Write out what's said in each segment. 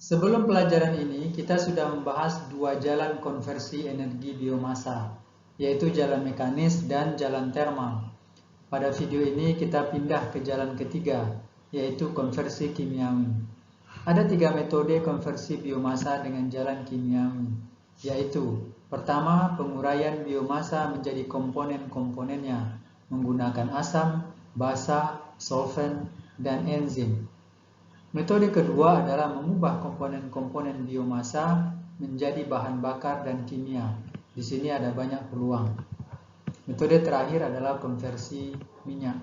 Sebelum pelajaran ini, kita sudah membahas dua jalan konversi energi biomasa, yaitu jalan mekanis dan jalan termal. Pada video ini kita pindah ke jalan ketiga, yaitu konversi kimiawi. Ada 3 metode konversi biomasa dengan jalan kimiawi, yaitu pertama, penguraian biomasa menjadi komponen-komponennya menggunakan asam, basa, solvent, dan enzim. Metode kedua adalah mengubah komponen-komponen biomasa menjadi bahan bakar dan kimia. Di sini ada banyak peluang. Metode terakhir adalah konversi minyak.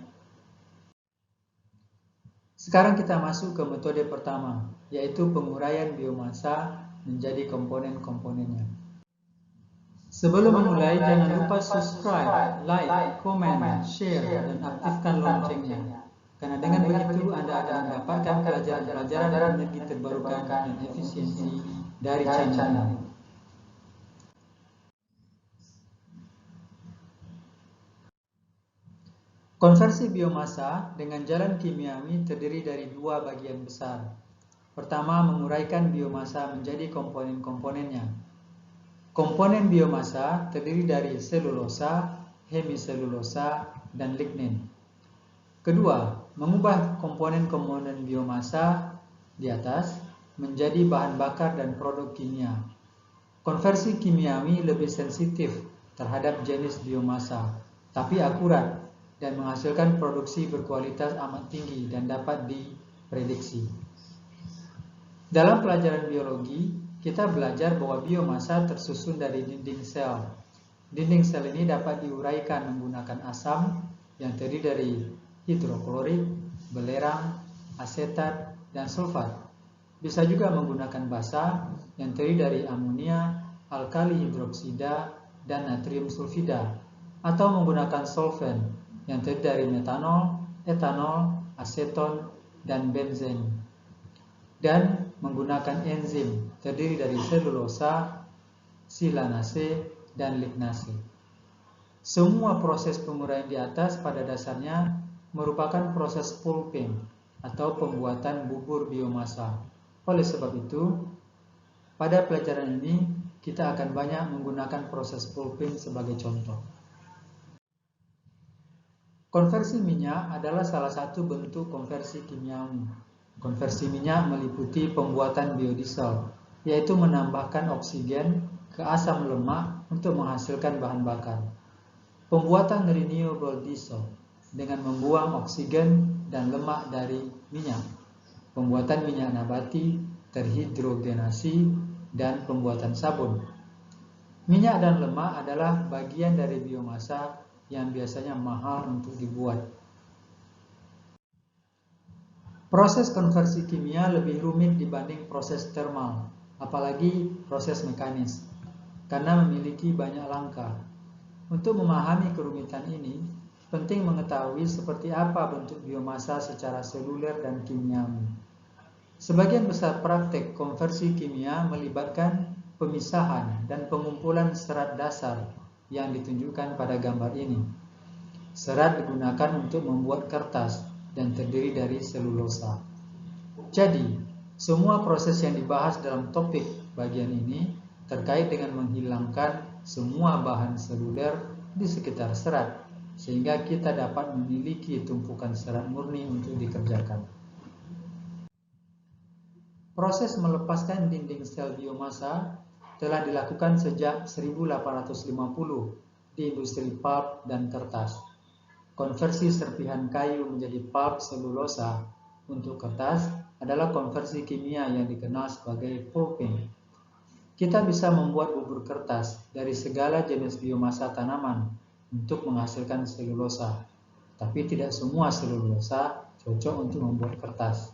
Sekarang kita masuk ke metode pertama, yaitu penguraian biomasa menjadi komponen-komponennya. Sebelum memulai, jangan lupa subscribe, like, comment, share, dan aktifkan loncengnya. Karena dengan begitu Anda akan mendapatkan pelajaran-pelajaran energi terbarukan dan efisiensi dari channel ini. Konversi biomasa dengan jalan kimiawi terdiri dari 2 bagian besar. Pertama, menguraikan biomasa menjadi komponen-komponennya. Komponen biomasa terdiri dari selulosa, hemiselulosa, dan lignin. Kedua, mengubah komponen-komponen biomasa di atas menjadi bahan bakar dan produk kimia. Konversi kimiawi lebih sensitif terhadap jenis biomasa, tapi akurat dan menghasilkan produksi berkualitas amat tinggi dan dapat diprediksi. Dalam pelajaran biologi, kita belajar bahwa biomasa tersusun dari dinding sel. Dinding sel ini dapat diuraikan menggunakan asam yang terdiri dari hidroklorik, belerang, asetat, dan sulfat. Bisa juga menggunakan basa yang terdiri dari amonia, alkali hidroksida, dan natrium sulfida, atau menggunakan solvent yang terdiri dari metanol, etanol, aseton, dan benzen, dan menggunakan enzim terdiri dari selulosa, silanase, dan lignase. Semua proses penguraian di atas pada dasarnya merupakan proses pulping atau pembuatan bubur biomasa. Oleh sebab itu, pada pelajaran ini kita akan banyak menggunakan proses pulping sebagai contoh. Konversi minyak adalah salah satu bentuk konversi kimiawi. Konversi minyak meliputi pembuatan biodiesel, yaitu menambahkan oksigen ke asam lemak untuk menghasilkan bahan bakar. Pembuatan renewable diesel dengan membuang oksigen dan lemak dari minyak. Pembuatan minyak nabati terhidrogenasi dan pembuatan sabun. Minyak dan lemak adalah bagian dari biomasa yang biasanya mahal untuk dibuat. Proses konversi kimia lebih rumit dibanding proses termal, apalagi proses mekanis, karena memiliki banyak langkah. Untuk memahami kerumitan ini, penting mengetahui seperti apa bentuk biomasa secara seluler dan kimiawi. Sebagian besar praktek konversi kimia melibatkan pemisahan dan pengumpulan serat dasar yang ditunjukkan pada gambar ini. Serat digunakan untuk membuat kertas dan terdiri dari selulosa. Jadi, semua proses yang dibahas dalam topik bagian ini terkait dengan menghilangkan semua bahan seluler di sekitar serat, sehingga kita dapat memiliki tumpukan serat murni untuk dikerjakan. Proses melepaskan dinding sel biomasa telah dilakukan sejak 1850 di industri pulp dan kertas. Konversi serpihan kayu menjadi pulp selulosa untuk kertas adalah konversi kimia yang dikenal sebagai pulping. Kita bisa membuat bubur kertas dari segala jenis biomasa tanaman untuk menghasilkan selulosa, tapi tidak semua selulosa cocok untuk membuat kertas.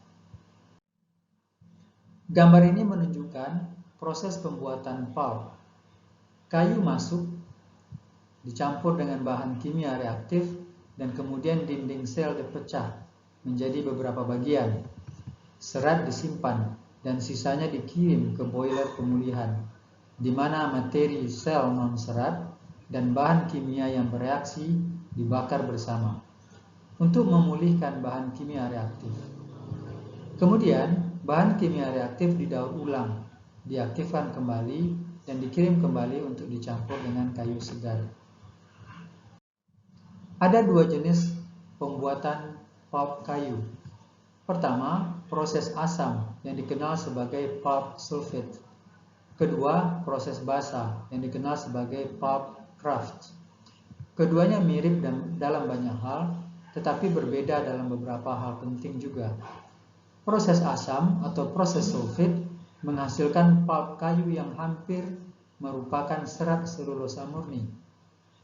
Gambar ini menunjukkan proses pembuatan pulp. Kayu masuk, dicampur dengan bahan kimia reaktif, dan kemudian dinding sel dipecah menjadi beberapa bagian. Serat disimpan dan sisanya dikirim ke boiler pemulihan, di mana materi sel non-serat dan bahan kimia yang bereaksi dibakar bersama untuk memulihkan bahan kimia reaktif. Kemudian bahan kimia reaktif didaur ulang, diaktifkan kembali, dan dikirim kembali untuk dicampur dengan kayu segar. Ada dua jenis pembuatan pulp kayu. Pertama, proses asam yang dikenal sebagai pulp sulfate. Kedua, proses basa yang dikenal sebagai pulp kraft. Keduanya mirip dalam banyak hal, tetapi berbeda dalam beberapa hal penting juga. Proses asam atau proses sulfit menghasilkan pulp kayu yang hampir merupakan serat selulosa murni.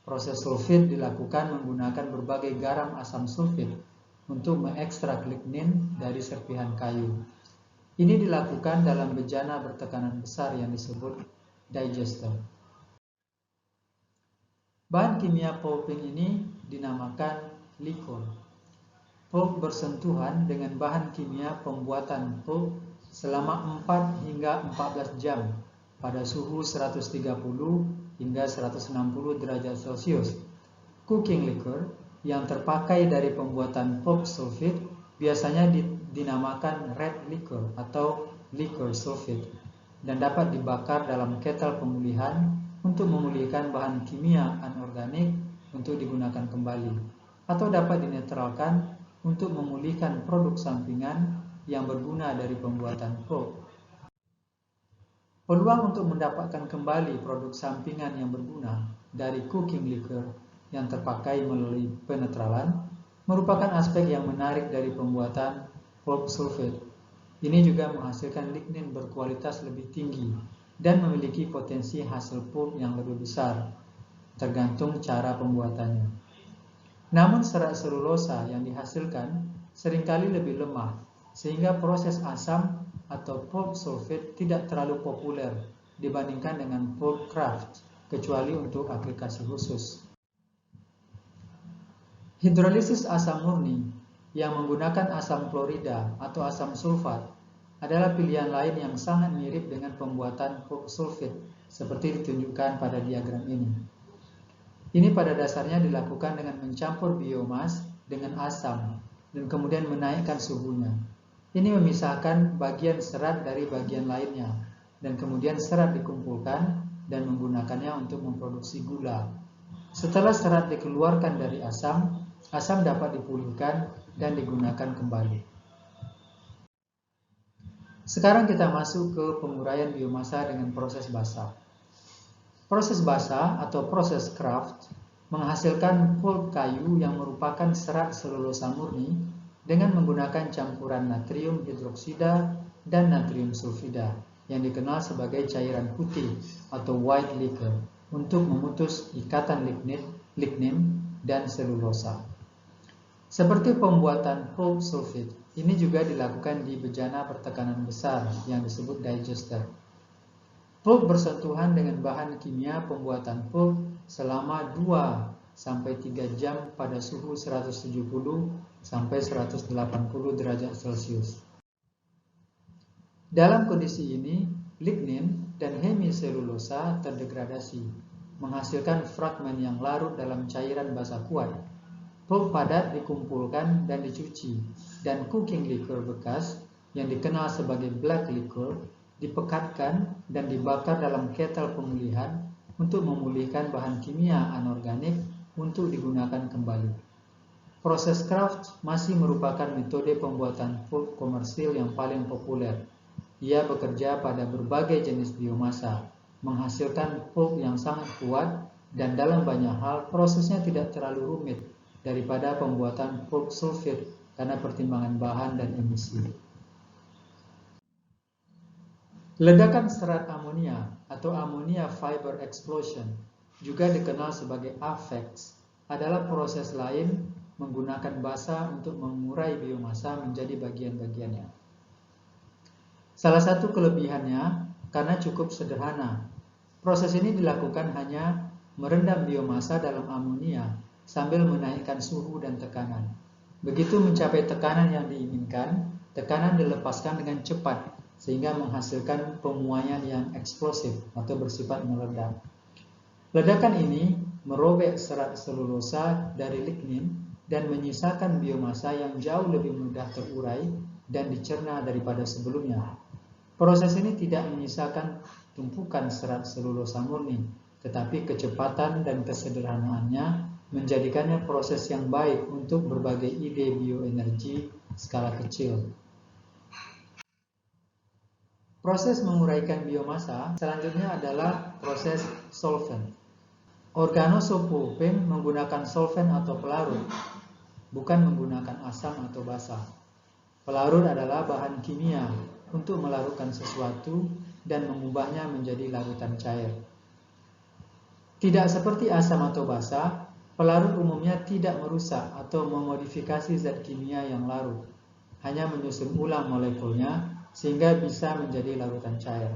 Proses sulfit dilakukan menggunakan berbagai garam asam sulfit untuk mengekstrak lignin dari serpihan kayu. Ini dilakukan dalam bejana bertekanan besar yang disebut digester. Bahan kimia pulping ini dinamakan liquor. Pulp bersentuhan dengan bahan kimia pembuatan pulp selama 4 hingga 14 jam pada suhu 130 hingga 160 derajat Celcius. Cooking liquor yang terpakai dari pembuatan pulp sulfate biasanya dinamakan red liquor atau liquor sulfate dan dapat dibakar dalam ketel pemulihan untuk memulihkan bahan kimia anorganik untuk digunakan kembali, atau dapat dinetralkan untuk memulihkan produk sampingan yang berguna dari pembuatan pulp. Peluang untuk mendapatkan kembali produk sampingan yang berguna dari cooking liquor yang terpakai melalui penetralan merupakan aspek yang menarik dari pembuatan pulp sulfate. Ini juga menghasilkan lignin berkualitas lebih tinggi dan memiliki potensi hasil pulp yang lebih besar, tergantung cara pembuatannya. Namun serat selulosa yang dihasilkan seringkali lebih lemah, sehingga proses asam atau pulp sulfate tidak terlalu populer dibandingkan dengan pulp kraft, kecuali untuk aplikasi khusus. Hidrolisis asam murni yang menggunakan asam klorida atau asam sulfat adalah pilihan lain yang sangat mirip dengan pembuatan pulp sulfate seperti ditunjukkan pada diagram ini. Ini pada dasarnya dilakukan dengan mencampur biomas dengan asam dan kemudian menaikkan suhunya. Ini memisahkan bagian serat dari bagian lainnya dan kemudian serat dikumpulkan dan menggunakannya untuk memproduksi gula. Setelah serat dikeluarkan dari asam, asam dapat dipulihkan dan digunakan kembali. Sekarang kita masuk ke penguraian biomasa dengan proses basa. Proses basa atau proses kraft menghasilkan pulp kayu yang merupakan serat selulosa murni dengan menggunakan campuran natrium hidroksida dan natrium sulfida yang dikenal sebagai cairan putih atau white liquor untuk memutus ikatan lignin dan selulosa. Seperti pembuatan pulp sulfate, ini juga dilakukan di bejana bertekanan besar yang disebut digester. Pulp bersentuhan dengan bahan kimia pembuatan pulp selama 2-3 jam pada suhu 170 sampai 180 derajat Celcius. Dalam kondisi ini, lignin dan hemiselulosa terdegradasi, menghasilkan fragmen yang larut dalam cairan basa kuat. Pulp padat dikumpulkan dan dicuci, dan cooking liquor bekas yang dikenal sebagai black liquor dipekatkan dan dibakar dalam ketel pemulihan untuk memulihkan bahan kimia anorganik untuk digunakan kembali. Proses kraft masih merupakan metode pembuatan pulp komersil yang paling populer. Ia bekerja pada berbagai jenis biomasa, menghasilkan pulp yang sangat kuat, dan dalam banyak hal prosesnya tidak terlalu rumit daripada pembuatan pulp sulfate karena pertimbangan bahan dan emisi. Ledakan serat amonia atau ammonia fiber explosion, juga dikenal sebagai AFEX, adalah proses lain menggunakan basa untuk mengurai biomasa menjadi bagian-bagiannya. Salah satu kelebihannya karena cukup sederhana. Proses ini dilakukan hanya merendam biomasa dalam amonia sambil menaikkan suhu dan tekanan. Begitu mencapai tekanan yang diinginkan, tekanan dilepaskan dengan cepat sehingga menghasilkan pemuaian yang eksplosif atau bersifat meledak. Ledakan ini merobek serat selulosa dari lignin dan menyisakan biomasa yang jauh lebih mudah terurai dan dicerna daripada sebelumnya. Proses ini tidak menyisakan tumpukan serat selulosa murni, tetapi kecepatan dan kesederhanaannya menjadikannya proses yang baik untuk berbagai ide bioenergi skala kecil. Proses menguraikan biomasa selanjutnya adalah proses solvent. Organosulfopen menggunakan solvent atau pelarut, bukan menggunakan asam atau basa. Pelarut adalah bahan kimia untuk melarutkan sesuatu dan mengubahnya menjadi larutan cair. Tidak seperti asam atau basa, pelarut umumnya tidak merusak atau memodifikasi zat kimia yang larut, hanya menyusun ulang molekulnya sehingga bisa menjadi larutan cair.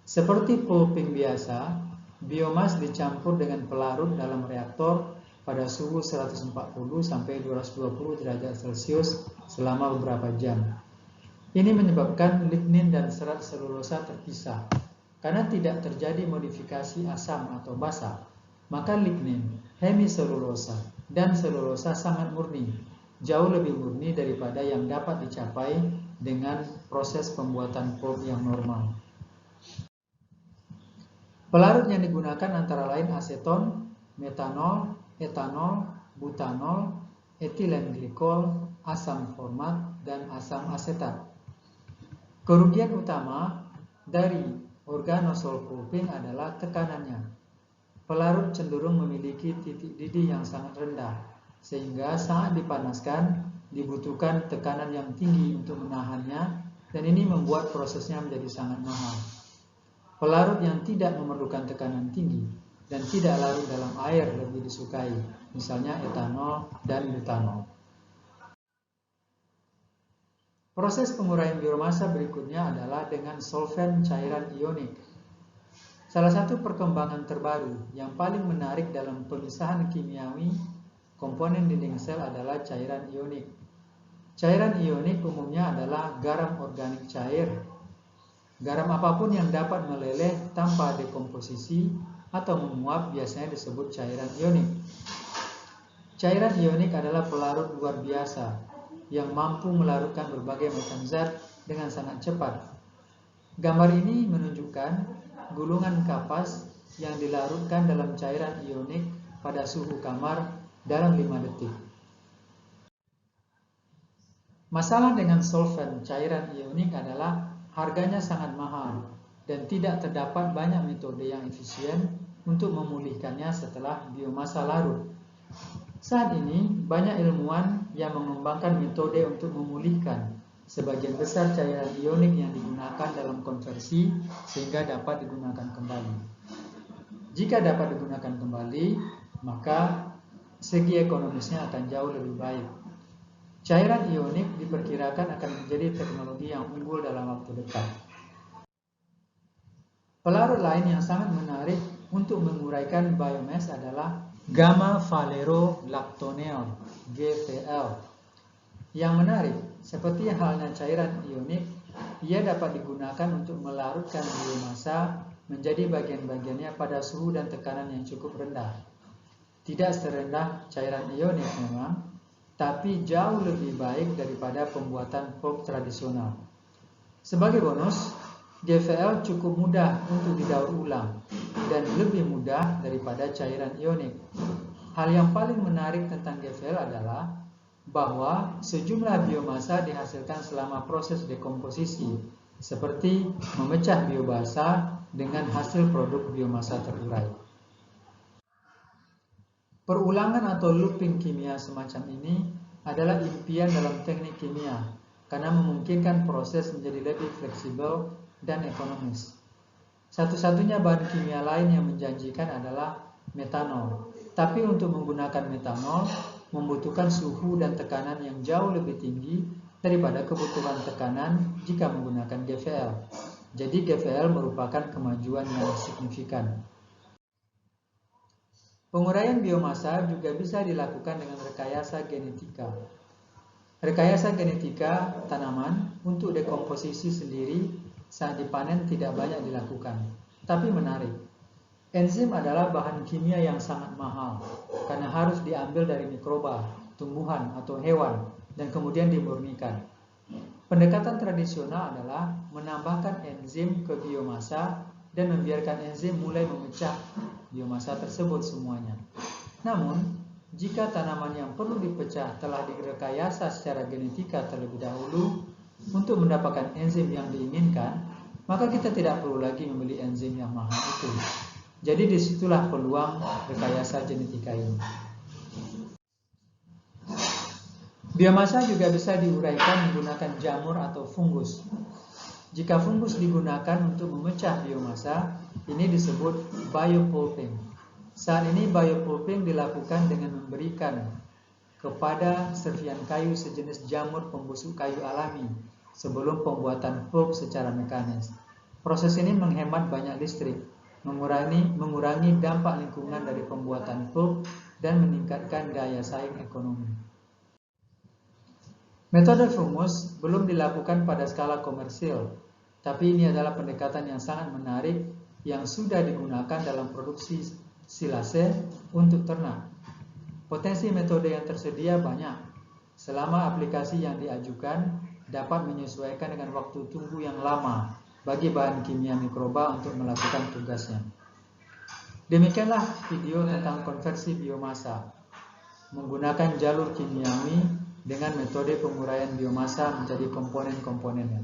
Seperti pulping biasa, biomas dicampur dengan pelarut dalam reaktor pada suhu 140 sampai 220 derajat Celcius selama beberapa jam. Ini menyebabkan lignin dan serat selulosa terpisah. Karena tidak terjadi modifikasi asam atau basa, maka lignin, hemiselulosa, dan selulosa sangat murni, jauh lebih murni daripada yang dapat dicapai dengan proses pembuatan pulp yang normal. Pelarut yang digunakan antara lain aseton, metanol, etanol, butanol, etilen glikol, asam format, dan asam asetat. Kerugian utama dari organosulfopen adalah tekanannya. Pelarut cenderung memiliki titik didih yang sangat rendah, sehingga saat dipanaskan dibutuhkan tekanan yang tinggi untuk menahannya, dan ini membuat prosesnya menjadi sangat mahal. Pelarut yang tidak memerlukan tekanan tinggi dan tidak larut dalam air lebih disukai, misalnya etanol dan butanol. Proses penguraian biomasa berikutnya adalah dengan solvent cairan ionik. Salah satu perkembangan terbaru yang paling menarik dalam pemisahan kimiawi komponen dinding sel adalah cairan ionik. Cairan ionik umumnya adalah garam organik cair. Garam apapun yang dapat meleleh tanpa dekomposisi atau menguap biasanya disebut cairan ionik. Cairan ionik adalah pelarut luar biasa yang mampu melarutkan berbagai macam zat dengan sangat cepat. Gambar ini menunjukkan gulungan kapas yang dilarutkan dalam cairan ionik pada suhu kamar dalam 5 detik. Masalah dengan solvent cairan ionik adalah harganya sangat mahal dan tidak terdapat banyak metode yang efisien untuk memulihkannya setelah biomasa larut. Saat ini, banyak ilmuwan yang mengembangkan metode untuk memulihkan sebagian besar cairan ionik yang digunakan dalam konversi sehingga dapat digunakan kembali. Jika dapat digunakan kembali, maka segi ekonomisnya akan jauh lebih baik. Cairan ionik diperkirakan akan menjadi teknologi yang unggul dalam waktu dekat. Pelarut lain yang sangat menarik untuk menguraikan biomass adalah gamma-valerolactoneol (GVL). Yang menarik, seperti halnya cairan ionik, ia dapat digunakan untuk melarutkan biomasa menjadi bagian-bagiannya pada suhu dan tekanan yang cukup rendah. Tidak serendah cairan ionik memang, tapi jauh lebih baik daripada pembuatan pulp tradisional. Sebagai bonus, GVL cukup mudah untuk didaur ulang dan lebih mudah daripada cairan ionik. Hal yang paling menarik tentang GVL adalah bahwa sejumlah biomasa dihasilkan selama proses dekomposisi, seperti memecah biobasa dengan hasil produk biomasa terurai. Perulangan atau looping kimia semacam ini adalah impian dalam teknik kimia karena memungkinkan proses menjadi lebih fleksibel dan ekonomis. Satu-satunya bahan kimia lain yang menjanjikan adalah metanol. Tapi untuk menggunakan metanol membutuhkan suhu dan tekanan yang jauh lebih tinggi daripada kebutuhan tekanan jika menggunakan GVL. Jadi GVL merupakan kemajuan yang signifikan. Penguraian biomasa juga bisa dilakukan dengan rekayasa genetika. Rekayasa genetika tanaman untuk dekomposisi sendiri saat dipanen tidak banyak dilakukan, tapi menarik. Enzim adalah bahan kimia yang sangat mahal karena harus diambil dari mikroba, tumbuhan, atau hewan dan kemudian dimurnikan. Pendekatan tradisional adalah menambahkan enzim ke biomasa dan membiarkan enzim mulai memecah biomasa tersebut semuanya. Namun, jika tanaman yang perlu dipecah telah direkayasa secara genetika terlebih dahulu untuk mendapatkan enzim yang diinginkan, maka kita tidak perlu lagi membeli enzim yang mahal itu. Jadi disitulah peluang rekayasa genetika ini. Biomasa juga bisa diuraikan menggunakan jamur atau fungus. Jika fungus digunakan untuk memecah biomasa, ini disebut biopulping. Saat ini biopulping dilakukan dengan memberikan kepada serpian kayu sejenis jamur pembusuk kayu alami sebelum pembuatan pulp secara mekanis. Proses ini menghemat banyak listrik, mengurangi dampak lingkungan dari pembuatan pulp dan meningkatkan daya saing ekonomi. Metode fungus belum dilakukan pada skala komersil, tapi ini adalah pendekatan yang sangat menarik yang sudah digunakan dalam produksi silase untuk ternak. Potensi metode yang tersedia banyak, selama aplikasi yang diajukan dapat menyesuaikan dengan waktu tunggu yang lama bagi bahan kimia mikroba untuk melakukan tugasnya. Demikianlah video tentang konversi biomasa menggunakan jalur kimiawi dengan metode penguraian biomasa menjadi komponen-komponennya.